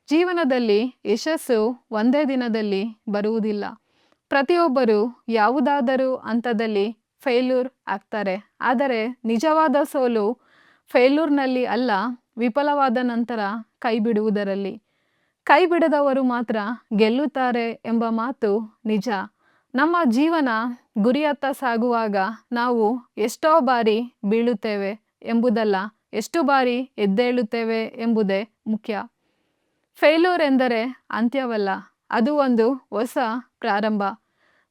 ಜೀವನದಲ್ಲಿ ಯಶಸ್ಸು ಒಂದೇ ದಿನದಲ್ಲಿ ಬರುವುದಿಲ್ಲ. ಪ್ರತಿಯೊಬ್ಬರು ಯಾವುದಾದರೂ ಹಂತದಲ್ಲಿ ಫೇಲ್ಯೂರ್ ಆಗ್ತಾರೆ. ಆದರೆ ನಿಜವಾದ ಸೋಲು ಫೇಲ್ಯೂರ್ನಲ್ಲಿ ಅಲ್ಲ, ವಿಫಲವಾದ ನಂತರ ಕೈ ಬಿಡುವುದರಲ್ಲಿ. ಕೈ ಬಿಡದವರು ಮಾತ್ರ ಗೆಲ್ಲುತ್ತಾರೆ ಎಂಬ ಮಾತು ನಿಜ. ನಮ್ಮ ಜೀವನ ಗುರಿಯತ್ತ ಸಾಗುವಾಗ ನಾವು ಎಷ್ಟೋ ಬಾರಿ ಬೀಳುತ್ತೇವೆ ಎಂಬುದಲ್ಲ, ಎಷ್ಟು ಬಾರಿ ಎದ್ದೇಳುತ್ತೇವೆ ಎಂಬುದೇ ಮುಖ್ಯ. ಫೇಲ್ಯೂರ್ ಎಂದರೆ ಅಂತ್ಯವಲ್ಲ, ಅದು ಒಂದು ಹೊಸ ಪ್ರಾರಂಭ.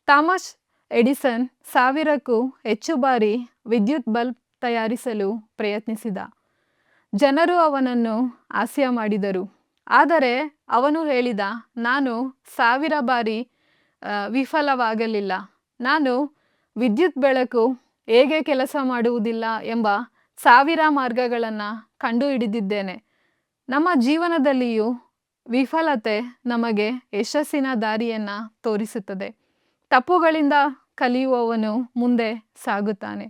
ಥಾಮಸ್ ಎಡಿಸನ್ 1000ಕ್ಕೂ ಹೆಚ್ಚು ಬಾರಿ ವಿದ್ಯುತ್ ಬಲ್ಬ್ ತಯಾರಿಸಲು ಪ್ರಯತ್ನಿಸಿದ. ಜನರು ಅವನನ್ನು ಹಾಸ್ಯ ಮಾಡಿದರು. ಆದರೆ ಅವನು ಹೇಳಿದ, ನಾನು 1000 ಬಾರಿ ವಿಫಲವಾಗಲಿಲ್ಲ. ನಾನು ವಿದ್ಯುತ್ ಬೆಳಕು ಹೇಗೆ ಕೆಲಸ ಮಾಡುವುದಿಲ್ಲ ಎಂಬ 1000 ಮಾರ್ಗಗಳನ್ನು ಕಂಡುಹಿಡಿದಿದ್ದೇನೆ. ನಮ್ಮ ಜೀವನದಲ್ಲಿಯೂ ವಿಫಲತೆ ನಮಗೆ ಯಶಸ್ಸಿನ ದಾರಿಯನ್ನು ತೋರಿಸುತ್ತದೆ. ತಪ್ಪುಗಳಿಂದ ಕಲಿಯುವವನು ಮುಂದೆ ಸಾಗುತ್ತಾನೆ.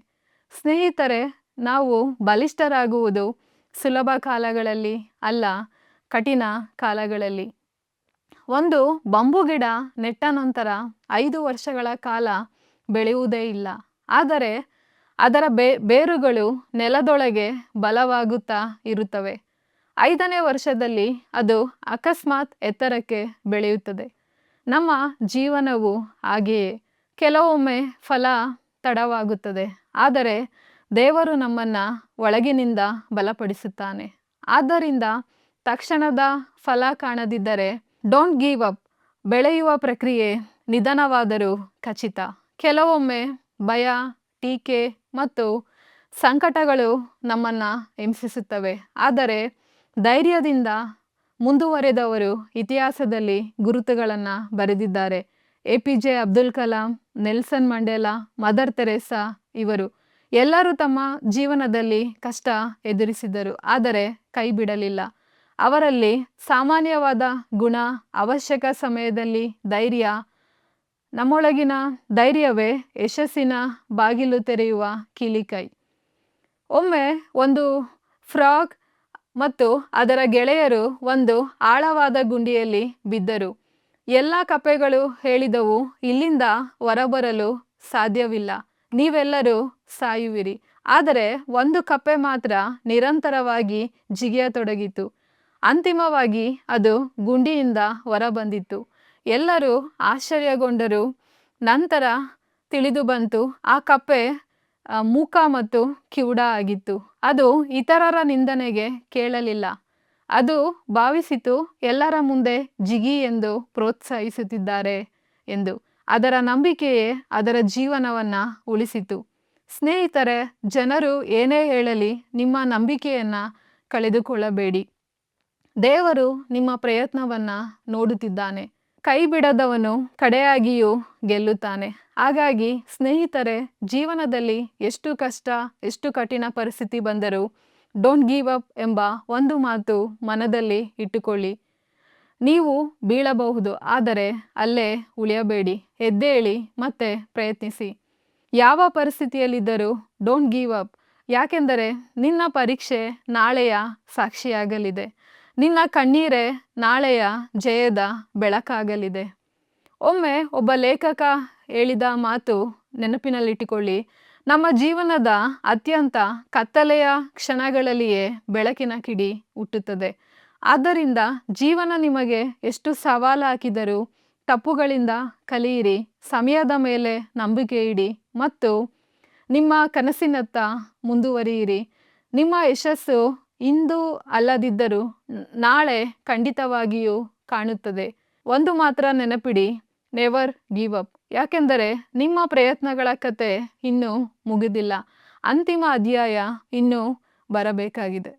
ಸ್ನೇಹಿತರೆ, ನಾವು ಬಲಿಷ್ಠರಾಗುವುದು ಸುಲಭ ಕಾಲಗಳಲ್ಲಿ ಅಲ್ಲ, ಕಠಿಣ ಕಾಲಗಳಲ್ಲಿ. ಒಂದು ಬಂಬು ಗಿಡ ನೆಟ್ಟ ನಂತರ 5 ವರ್ಷಗಳ ಕಾಲ ಬೆಳೆಯುವುದೇ ಇಲ್ಲ. ಆದರೆ ಅದರ ಬೇರುಗಳು ನೆಲದೊಳಗೆ ಬಲವಾಗುತ್ತಾ ಇರುತ್ತವೆ. 5ನೇ ವರ್ಷದಲ್ಲಿ ಅದು ಅಕಸ್ಮಾತ್ ಎತ್ತರಕ್ಕೆ ಬೆಳೆಯುತ್ತದೆ. ನಮ್ಮ ಜೀವನವು ಹಾಗೆಯೇ. ಕೆಲವೊಮ್ಮೆ ಫಲ ತಡವಾಗುತ್ತದೆ, ಆದರೆ ದೇವರು ನಮ್ಮನ್ನು ಒಳಗಿನಿಂದ ಬಲಪಡಿಸುತ್ತಾನೆ. ಆದ್ದರಿಂದ ತಕ್ಷಣದ ಫಲ ಕಾಣದಿದ್ದರೆ ಡೋಂಟ್ ಗಿವ್ ಅಪ್. ಬೆಳೆಯುವ ಪ್ರಕ್ರಿಯೆ ನಿಧಾನವಾದರೂ ಖಚಿತ. ಕೆಲವೊಮ್ಮೆ ಭಯ, ಟೀಕೆ ಮತ್ತು ಸಂಕಟಗಳು ನಮ್ಮನ್ನು ಹಿಂಸಿಸುತ್ತವೆ. ಆದರೆ ಧೈರ್ಯದಿಂದ ಮುಂದುವರೆದವರು ಇತಿಹಾಸದಲ್ಲಿ ಗುರುತುಗಳನ್ನು ಬರೆದಿದ್ದಾರೆ. APJ Abdul Kalam, Nelson Mandela, Mother Teresa ಇವರು ಎಲ್ಲರೂ ತಮ್ಮ ಜೀವನದಲ್ಲಿ ಕಷ್ಟ ಎದುರಿಸಿದರು, ಆದರೆ ಕೈ ಬಿಡಲಿಲ್ಲ. ಅವರಲ್ಲಿ ಸಾಮಾನ್ಯವಾದ ಗುಣ ಅವಶ್ಯಕ ಸಮಯದಲ್ಲಿ ಧೈರ್ಯ. ನಮ್ಮೊಳಗಿನ ಧೈರ್ಯವೇ ಯಶಸ್ಸಿನ ಬಾಗಿಲು ತೆರೆಯುವ ಕೀಲಿಕೈ. ಒಮ್ಮೆ ಒಂದು ಫ್ರಾಗ್ ಮತ್ತು ಅದರ ಗೆಳೆಯರು ಒಂದು ಆಳವಾದ ಗುಂಡಿಯಲ್ಲಿ ಬಿದ್ದರು. ಎಲ್ಲ ಕಪ್ಪೆಗಳು ಹೇಳಿದವು, ಇಲ್ಲಿಂದ ಹೊರಬರಲು ಸಾಧ್ಯವಿಲ್ಲ, ನೀವೆಲ್ಲರೂ ಸಾಯುವಿರಿ. ಆದರೆ ಒಂದು ಕಪ್ಪೆ ಮಾತ್ರ ನಿರಂತರವಾಗಿ ಜಿಗಿಯತೊಡಗಿತು. ಅಂತಿಮವಾಗಿ ಅದು ಗುಂಡಿಯಿಂದ ಹೊರಬಂದಿತು. ಎಲ್ಲರೂ ಆಶ್ಚರ್ಯಗೊಂಡರು. ನಂತರ ತಿಳಿದುಬಂತು, ಆ ಕಪ್ಪೆ ಮೂಕ ಮತ್ತು ಕಿವುಡ ಆಗಿತ್ತು. ಅದು ಇತರರ ನಿಂದನೆಗೆ ಕೇಳಲಿಲ್ಲ. ಅದು ಭಾವಿಸಿತು, ಎಲ್ಲರ ಮುಂದೆ ಜಿಗಿ ಎಂದು ಪ್ರೋತ್ಸಾಹಿಸುತ್ತಿದ್ದಾರೆ ಎಂದು. ಅದರ ನಂಬಿಕೆಯೇ ಅದರ ಜೀವನವನ್ನು ಉಳಿಸಿತು. ಸ್ನೇಹಿತರೆ, ಜನರು ಏನೇ ಹೇಳಲಿ ನಿಮ್ಮ ನಂಬಿಕೆಯನ್ನು ಕಳೆದುಕೊಳ್ಳಬೇಡಿ. ದೇವರು ನಿಮ್ಮ ಪ್ರಯತ್ನವನ್ನು ನೋಡುತ್ತಿದ್ದಾನೆ. ಕೈ ಬಿಡದವನು ಕಡೆಯಾಗಿಯೂ ಗೆಲ್ಲುತ್ತಾನೆ. ಹಾಗಾಗಿ ಸ್ನೇಹಿತರೆ, ಜೀವನದಲ್ಲಿ ಎಷ್ಟು ಕಷ್ಟ, ಎಷ್ಟು ಕಠಿಣ ಪರಿಸ್ಥಿತಿ ಬಂದರೂ ಡೋಂಟ್ ಗಿವ್ ಅಪ್ ಎಂಬ ಒಂದು ಮಾತು ಮನದಲ್ಲಿ ಇಟ್ಟುಕೊಳ್ಳಿ. ನೀವು ಬೀಳಬಹುದು, ಆದರೆ ಅಲ್ಲೇ ಉಳಿಯಬೇಡಿ. ಎದ್ದೇಳಿ ಮತ್ತೆ ಪ್ರಯತ್ನಿಸಿ. ಯಾವ ಪರಿಸ್ಥಿತಿಯಲ್ಲಿದ್ದರೂ ಡೋಂಟ್ ಗಿವ್ ಅಪ್. ಯಾಕೆಂದರೆ ನಿನ್ನ ಪರೀಕ್ಷೆ ನಾಳೆಯ ಸಾಕ್ಷಿಯಾಗಲಿದೆ. ನಿನ್ನ ಕಣ್ಣೀರೇ ನಾಳೆಯ ಜಯದ ಬೆಳಕಾಗಲಿದೆ. ಒಮ್ಮೆ ಒಬ್ಬ ಲೇಖಕ ಹೇಳಿದ ಮಾತು ನೆನಪಿನಲ್ಲಿಟ್ಟುಕೊಳ್ಳಿ, ನಮ್ಮ ಜೀವನದ ಅತ್ಯಂತ ಕತ್ತಲೆಯ ಕ್ಷಣಗಳಲ್ಲಿಯೇ ಬೆಳಕಿನ ಕಿಡಿ ಹುಟ್ಟುತ್ತದೆ. ಆದ್ದರಿಂದ ಜೀವನ ನಿಮಗೆ ಎಷ್ಟು ಸವಾಲು ಹಾಕಿದರೂ ತಪ್ಪುಗಳಿಂದ ಕಲಿಯಿರಿ, ಸಮಯದ ಮೇಲೆ ನಂಬಿಕೆ ಇಡಿ ಮತ್ತು ನಿಮ್ಮ ಕನಸಿನತ್ತ ಮುಂದುವರಿಯಿರಿ. ನಿಮ್ಮ ಯಶಸ್ಸು ಇಂದು ಅಲ್ಲದಿದ್ದರೂ ನಾಳೆ ಖಂಡಿತವಾಗಿಯೂ ಕಾಣುತ್ತದೆ. ಒಂದು ಮಾತ್ರ ನೆನಪಿಡಿ, ನೆವರ್ ಗಿವ್ ಅಪ್. ಯಾಕೆಂದರೆ ನಿಮ್ಮ ಪ್ರಯತ್ನಗಳ ಕತೆ ಇನ್ನೂ ಮುಗಿದಿಲ್ಲ. ಅಂತಿಮ ಅಧ್ಯಾಯ ಇನ್ನೂ ಬರಬೇಕಾಗಿದೆ.